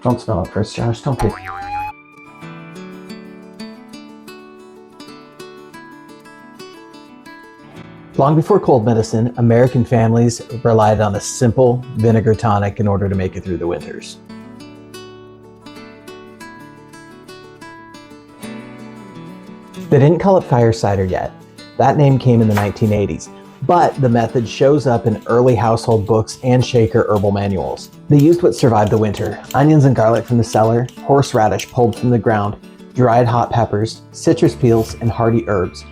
Don't smell it first, Josh. Don't be. Long before cold medicine, American families relied on a simple vinegar tonic in order to make it through the winters. They didn't call it fire cider yet. That name came in the 1980s, but the method shows up in early household books and shaker herbal manuals. They used what survived the winter: onions and garlic from the cellar, horseradish pulled from the ground, dried hot peppers, citrus peels, and hardy herbs.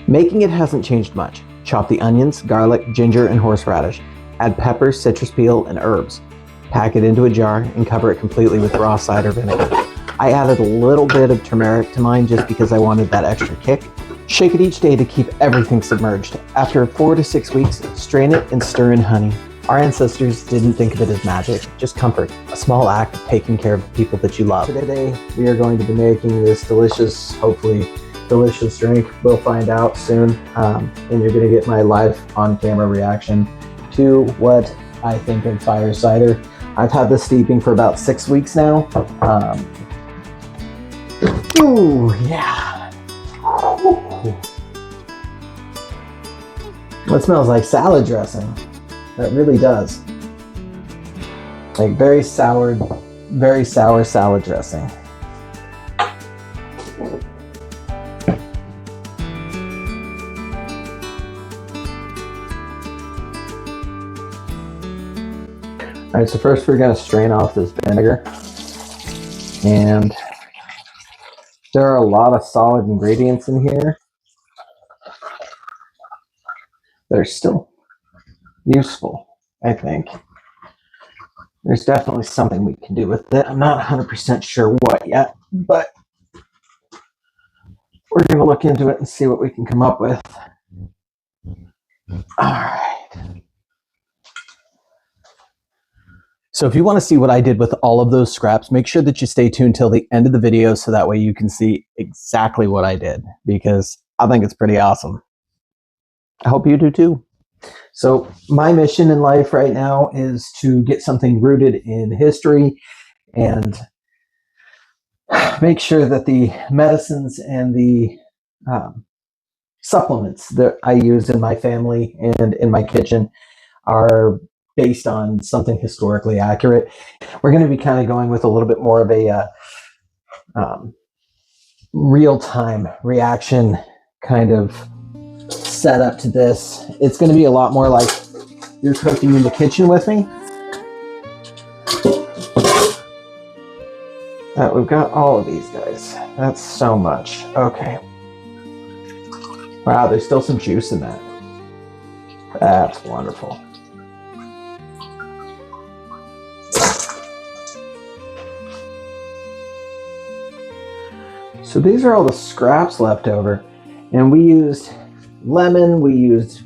Making it hasn't changed much. Chop the onions, garlic, ginger, and horseradish. Add peppers, citrus peel, and herbs. Pack it into a jar and cover it completely with raw cider vinegar. I added a little bit of turmeric to mine just because I wanted that extra kick. Shake it each day to keep everything submerged. After 4 to 6 weeks, strain it and stir in honey. Our ancestors didn't think of it as magic, just comfort, a small act of taking care of the people that you love. Today, we are going to be making this delicious, hopefully delicious drink. We'll find out soon, and you're going to get my live on-camera reaction to what I think of fire cider. I've had this steeping for about 6 weeks now. Ooh, yeah. Ooh. It smells like salad dressing. That really does. Like very sour salad dressing. All right, so first we're going to strain off this vinegar. And there are a lot of solid ingredients in here that are still useful, I think. There's definitely something we can do with it. I'm not 100% sure what yet, but we're going to look into it and see what we can come up with. All right. So if you want to see what I did with all of those scraps, make sure that you stay tuned till the end of the video so that way you can see exactly what I did, because I think it's pretty awesome. I hope you do too. So my mission in life right now is to get something rooted in history and make sure that the medicines and the supplements that I use in my family and in my kitchen are based on something historically accurate. We're going to be kind of going with a little bit more of a real-time reaction kind of setup to this. It's going to be a lot more like you're cooking in the kitchen with me. We've got all of these guys. That's so much. Okay. Wow, there's still some juice in that. That's wonderful. So these are all the scraps left over, and we used lemon, we used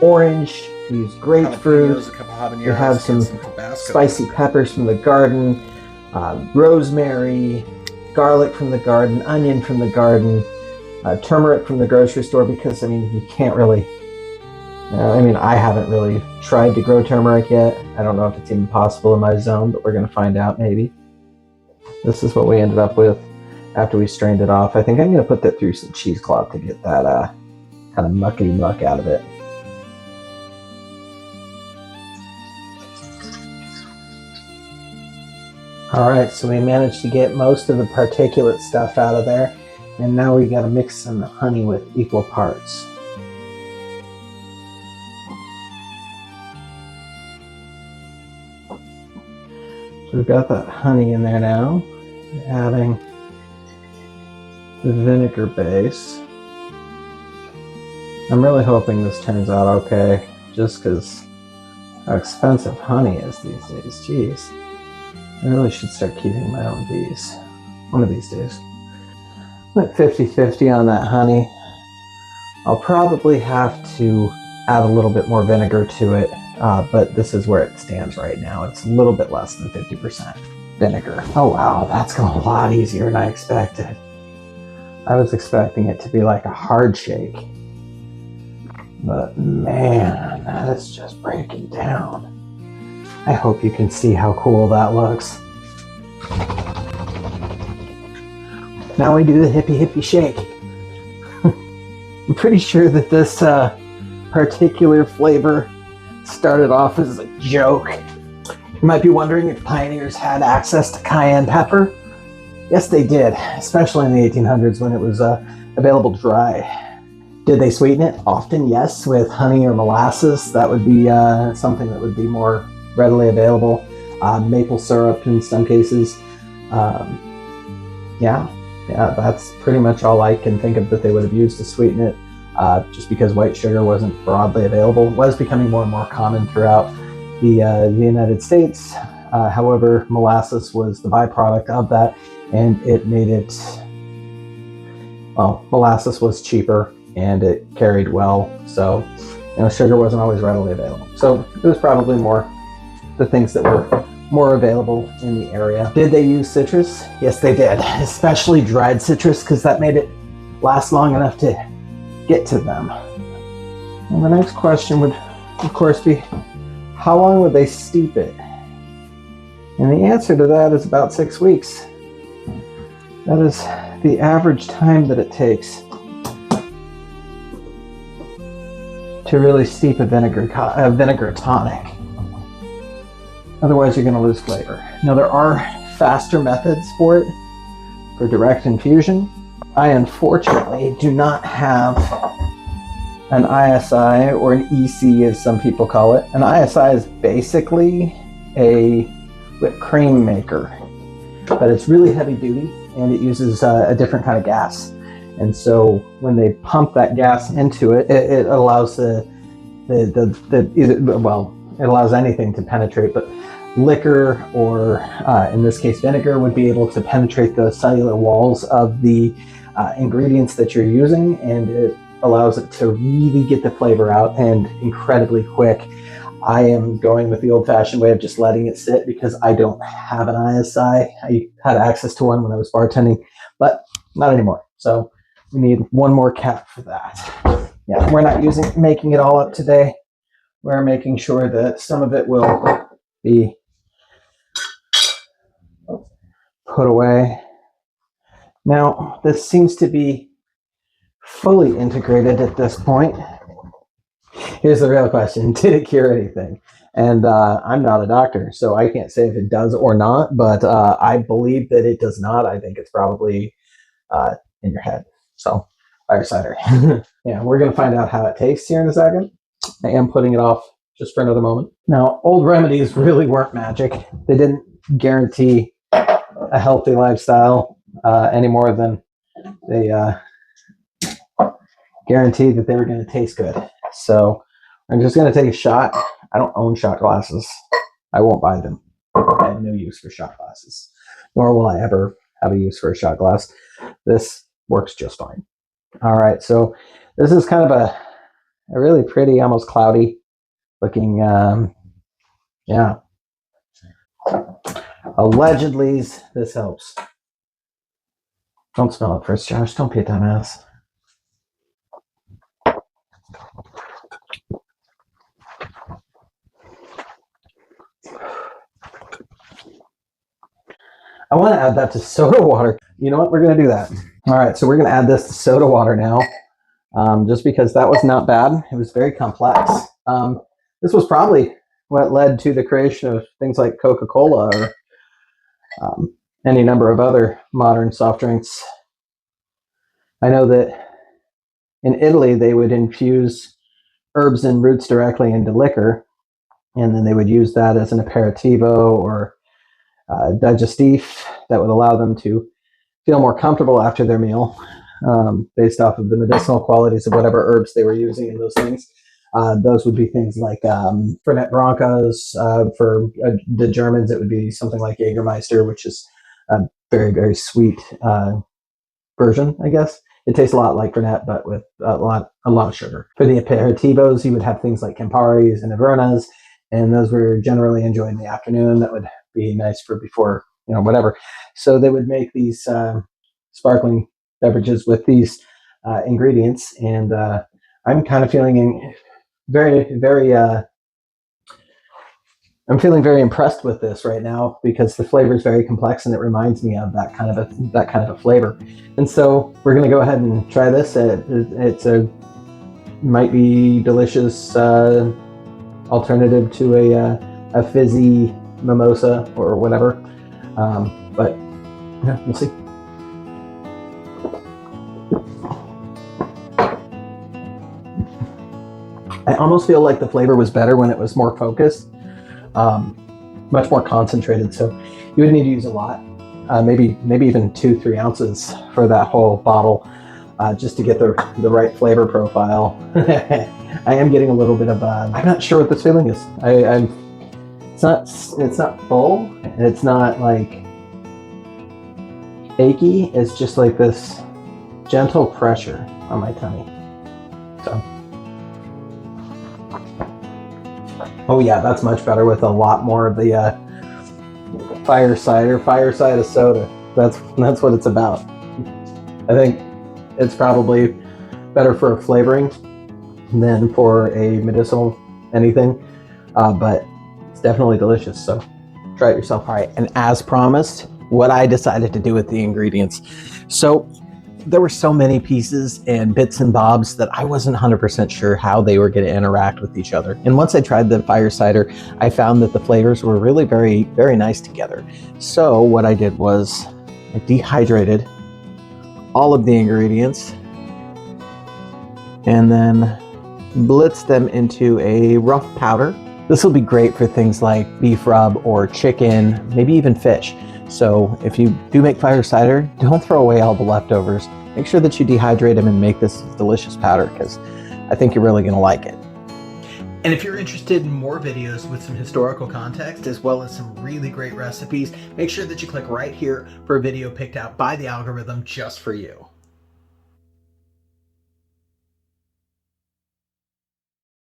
orange, we used grapefruit, we have some spicy peppers from the garden, rosemary, garlic from the garden, onion from the garden, turmeric from the grocery store, because I mean you can't really, I haven't really tried to grow turmeric yet. I don't know if it's even possible in my zone, but we're going to find out maybe. This is what we ended up with after we strained it off. I think I'm going to put that through some cheesecloth to get that kind of muckety muck out of it. All right, so we managed to get most of the particulate stuff out of there, and now we got to mix some honey with equal parts. So we've got that honey in there now, adding the vinegar base. I'm really hoping this turns out okay, just because how expensive honey is these days. Jeez. I really should start keeping my own bees one of these days. I'm at 50-50 on that honey. I'll probably have to add a little bit more vinegar to it, but this is where it stands right now. It's a little bit less than 50% vinegar. Oh wow, that's going a lot easier than I expected. I was expecting it to be like a hard shake, but man, that is just breaking down. I hope you can see how cool that looks. Now we do the hippie hippie shake. I'm pretty sure that this particular flavor started off as a joke. You might be wondering if pioneers had access to cayenne pepper. Yes, they did, especially in the 1800s when it was available dry. Did they sweeten it? Often, yes, with honey or molasses. That would be something that would be more readily available. Maple syrup in some cases. Yeah, that's pretty much all I can think of that they would have used to sweeten it. Just because white sugar wasn't broadly available. It was becoming more and more common throughout the United States. However, molasses was the byproduct of that, and it made it, well, molasses was cheaper and it carried well, so sugar wasn't always readily available. So it was probably more the things that were more available in the area. Did they use citrus? Yes, they did, especially dried citrus, because that made it last long enough to get to them. And the next question would, of course, be how long would they steep it? And the answer to that is about 6 weeks. That is the average time that it takes to really steep a vinegar tonic. Otherwise, you're going to lose flavor. Now, there are faster methods for it, for direct infusion. I unfortunately do not have an ISI, or an EC as some people call it. An ISI is basically a whipped cream maker, but it's really heavy duty and it uses a different kind of gas. And so when they pump that gas into it, it allows it allows anything to penetrate, but liquor, or in this case vinegar, would be able to penetrate the cellular walls of the ingredients that you're using, and it allows it to really get the flavor out, and incredibly quick. I am going with the old-fashioned way of just letting it sit because I don't have an ISI. I had access to one when I was bartending, but not anymore. So we need one more cap for that. Yeah, we're not making it all up today. We're making sure that some of it will be put away. Now, this seems to be fully integrated at this point. Here's the real question. Did it cure anything? And I'm not a doctor, so I can't say if it does or not, but I believe that it does not. I think it's probably in your head. So, fire cider. Yeah, we're going to find out how it tastes here in a second. I am putting it off just for another moment. Now, old remedies really weren't magic. They didn't guarantee a healthy lifestyle any more than they guaranteed that they were going to taste good. So I'm just going to take a shot. I don't own shot glasses. I won't buy them. I have no use for shot glasses, nor will I ever have a use for a shot glass. This works just fine. All right, so this is kind of a really pretty, almost cloudy looking, yeah. Allegedly, this helps. Don't smell it first, Josh. Don't be a dumbass. I want to add that to soda water. You know what? We're going to do that. All right, so we're going to add this to soda water now, just because that was not bad. It was very complex. This was probably what led to the creation of things like Coca-Cola or any number of other modern soft drinks. I know that in Italy, they would infuse herbs and roots directly into liquor, and then they would use that as an aperitivo or digestif that would allow them to feel more comfortable after their meal, based off of the medicinal qualities of whatever herbs they were using in those things. Those would be things like Fernet Brancas. For the Germans, it would be something like Jägermeister, which is a very, very sweet version, I guess. It tastes a lot like Fernet, but with a lot of sugar. For the aperitivos, you would have things like Camparis and Avernas, and those were generally enjoyed in the afternoon. That would be nice for before, whatever. So they would make these sparkling beverages with these ingredients, and I'm kind of feeling very, very I'm feeling very impressed with this right now because the flavor is very complex and it reminds me of that kind of a flavor. And so we're going to go ahead and try this. Might be delicious alternative to a fizzy mimosa or whatever. But yeah, we'll see. I almost feel like the flavor was better when it was more focused, much more concentrated. So you would need to use a lot, maybe even 2-3 ounces for that whole bottle, just to get the right flavor profile. I am getting a little bit of I'm not sure what this feeling is. It's not full, and it's not like achy. It's just like this gentle pressure on my tummy. So. Oh yeah, that's much better with a lot more of the fireside soda. That's what it's about. I think it's probably better for a flavoring than for a medicinal anything, but it's definitely delicious. So try it yourself. All right, and as promised, what I decided to do with the ingredients. So there were so many pieces and bits and bobs that I wasn't 100% sure how they were going to interact with each other. And once I tried the fire cider, I found that the flavors were really very, very nice together. So what I did was I dehydrated all of the ingredients and then blitzed them into a rough powder. This will be great for things like beef rub or chicken, maybe even fish. So if you do make fire cider, don't throw away all the leftovers. Make sure that you dehydrate them and make this delicious powder, because I think you're really going to like it. And if you're interested in more videos with some historical context as well as some really great recipes, make sure that you click right here for a video picked out by the algorithm just for you.